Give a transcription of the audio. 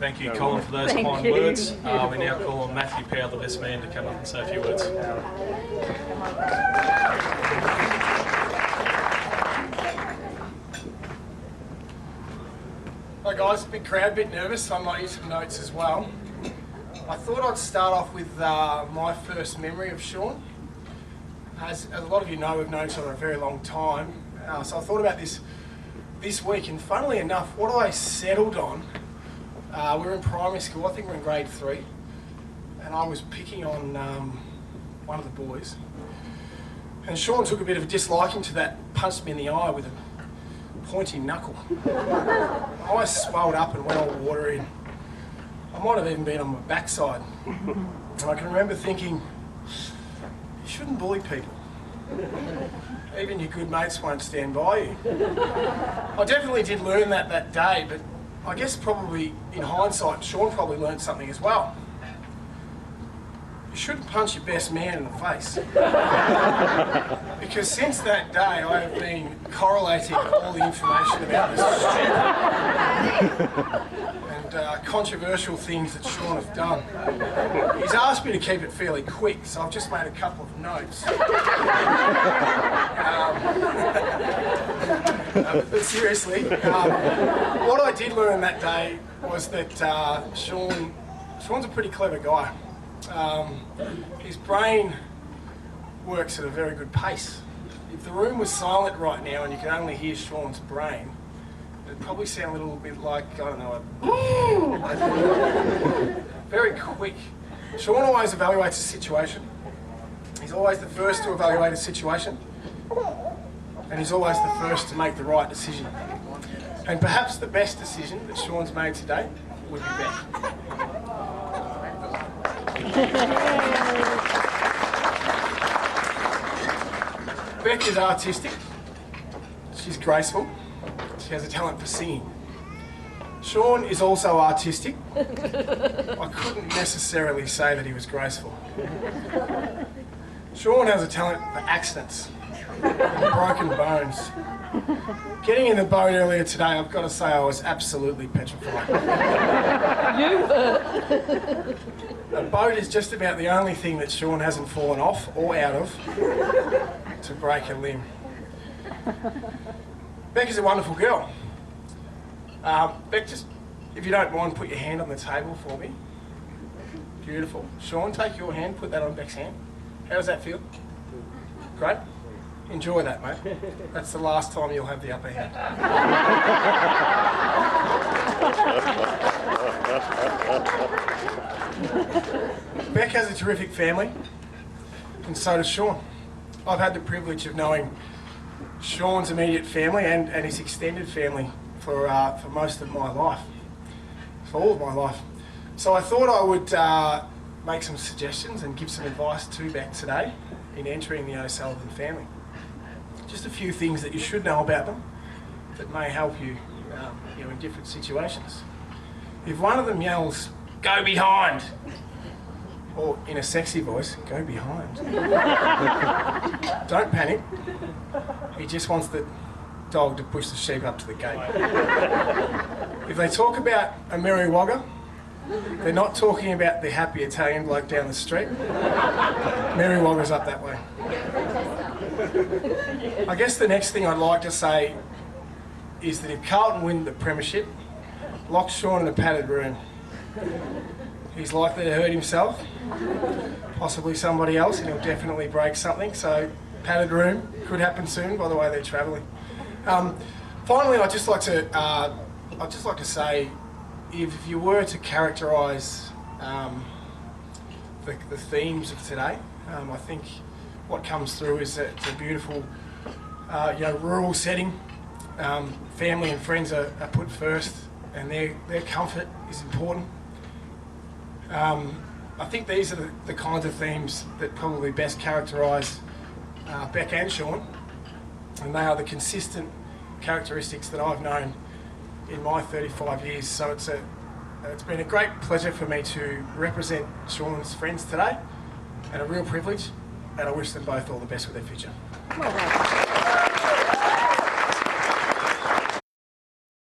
Thank you, Colin, for those kind words. We now call on Matthew Powell, the best man, to come up and say a few words. Hi guys, big crowd, bit nervous. I might use some notes as well. I thought I'd start off with my first memory of Sean. As a lot of you know, we've known each other a very long time. So I thought about this week, and funnily enough, what I settled on, we were in primary school, I think we're in grade 3, and I was picking on one of the boys. And Sean took a bit of a disliking to that, punched me in the eye with a pointy knuckle. My eyes swelled up and went all watery. I might have even been on my backside. And I can remember thinking, you shouldn't bully people. Even your good mates won't stand by you. I definitely did learn that day, but I guess probably in hindsight, Sean probably learned something as well. You shouldn't punch your best man in the face. Because since that day, I have been correlating all the information about this and controversial things that Sean has done. He's asked me to keep it fairly quick, so I've just made a couple of notes. But seriously, what I did learn that day was that Sean's a pretty clever guy. His brain works at a very good pace. If the room was silent right now and you could only hear Sean's brain, it'd probably sound a little bit like, I don't know, very quick. Sean always evaluates a situation. He's always the first to evaluate a situation, and he's always the first to make the right decision. And perhaps the best decision that Sean's made today would be Beck. Beck is artistic, she's graceful, she has a talent for singing. Sean is also artistic. I couldn't necessarily say that he was graceful. Sean has a talent for accidents and broken bones. Getting in the boat earlier today, I've got to say I was absolutely petrified. A boat is just about the only thing that Sean hasn't fallen off or out of to break a limb. Beck is a wonderful girl. Beck, just, if you don't mind, put your hand on the table for me. Beautiful. Sean, take your hand, put that on Beck's hand. How does that feel? Great? Enjoy that, mate. That's the last time you'll have the upper hand. Beck has a terrific family, and so does Sean. I've had the privilege of knowing Sean's immediate family and his extended family for most of my life, for all of my life. So I thought I would make some suggestions and give some advice to Beck today in entering the O'Sullivan family. Just a few things that you should know about them that may help you, in different situations. If one of them yells, "Go behind," or in a sexy voice, "Go behind," don't panic. He just wants the dog to push the sheep up to the gate. If they talk about a merry wogger, they're not talking about the happy Italian bloke down the street. Merry wogger's up that way. I guess the next thing I'd like to say is that if Carlton win the premiership, lock Sean in a padded room. He's likely to hurt himself, possibly somebody else, and he'll definitely break something. So padded room could happen soon. By the way, they're travelling. Finally, I'd just like to say, if you were to characterise the themes of today, I think what comes through is that it's a beautiful, rural setting. Family and friends are put first, and their comfort is important. I think these are the kinds of themes that probably best characterise Beck and Sean, and they are the consistent characteristics that I've known in my 35 years. So it's been a great pleasure for me to represent Sean's friends today, and a real privilege, and I wish them both all the best with their future.